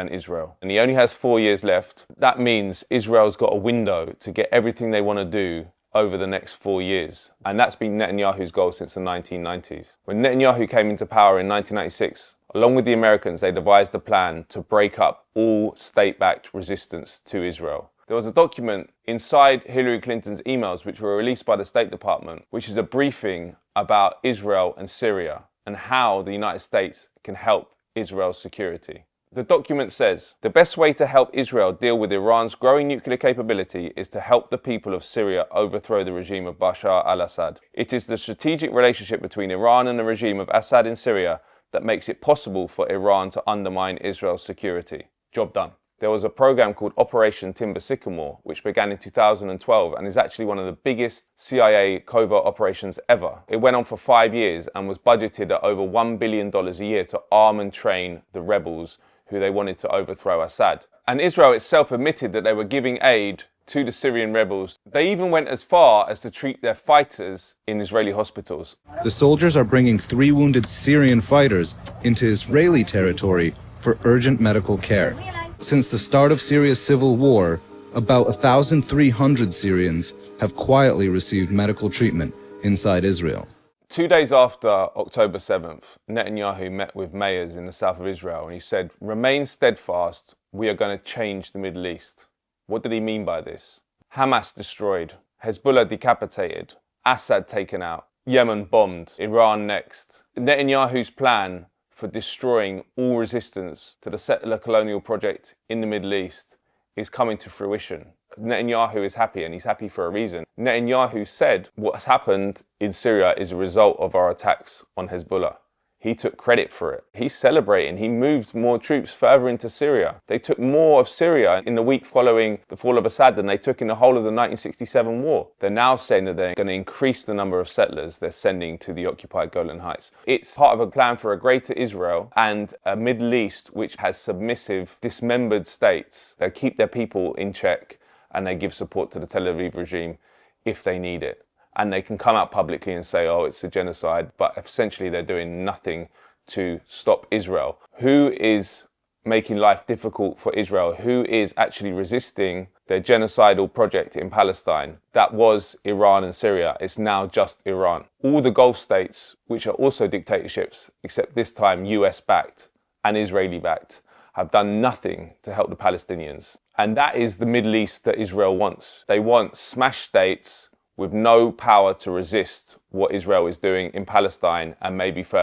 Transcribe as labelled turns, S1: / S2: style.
S1: and Israel. And he only has 4 years left. That means Israel's got a window to get everything they want to do over the next 4 years. And that's been Netanyahu's goal since the 1990s. When Netanyahu came into power in 1996, along with the Americans, they devised a plan to break up all state-backed resistance to Israel. There was a document inside Hillary Clinton's emails which were released by the State Department, which is a briefing about Israel and Syria and how the United States can help Israel's security. The document says, the best way to help Israel deal with Iran's growing nuclear capability is to help the people of Syria overthrow the regime of Bashar al-Assad. It is the strategic relationship between Iran and the regime of Assad in Syria that makes it possible for Iran to undermine Israel's security. Job done. There was a program called Operation Timber Sycamore, which began in 2012 and is actually one of the biggest CIA covert operations ever. It went on for 5 years and was budgeted at over $1 billion a year to arm and train the rebels who they wanted to overthrow Assad. And Israel itself admitted that they were giving aid to the Syrian rebels. They even went as far as to treat their fighters in Israeli hospitals.
S2: The soldiers are bringing 3 wounded Syrian fighters into Israeli territory for urgent medical care. Since the start of Syria's civil war, about 1,300 Syrians have quietly received medical treatment inside Israel.
S1: 2 days after October 7th, Netanyahu met with mayors in the south of Israel and he said, "Remain steadfast, we are going to change the Middle East." What did he mean by this? Hamas destroyed, Hezbollah decapitated, Assad taken out, Yemen bombed, Iran next. Netanyahu's plan for destroying all resistance to the settler colonial project in the Middle East is coming to fruition. Netanyahu is happy, and he's happy for a reason. Netanyahu said what's happened in Syria is a result of our attacks on Hezbollah. He took credit for it. He's celebrating. He moved more troops further into Syria. They took more of Syria in the week following the fall of Assad than they took in the whole of the 1967 war. They're now saying that they're going to increase the number of settlers they're sending to the occupied Golan Heights. It's part of a plan for a greater Israel and a Middle East which has submissive, dismembered states. They keep their people in check and they give support to the Tel Aviv regime if they need it. And they can come out publicly and say, oh, it's a genocide, but essentially they're doing nothing to stop Israel. Who is making life difficult for Israel? Who is actually resisting their genocidal project in Palestine? That was Iran and Syria. It's now just Iran. All the Gulf states, which are also dictatorships, except this time US-backed and Israeli-backed, have done nothing to help the Palestinians. And that is the Middle East that Israel wants. They want smash states with no power to resist what Israel is doing in Palestine and maybe further.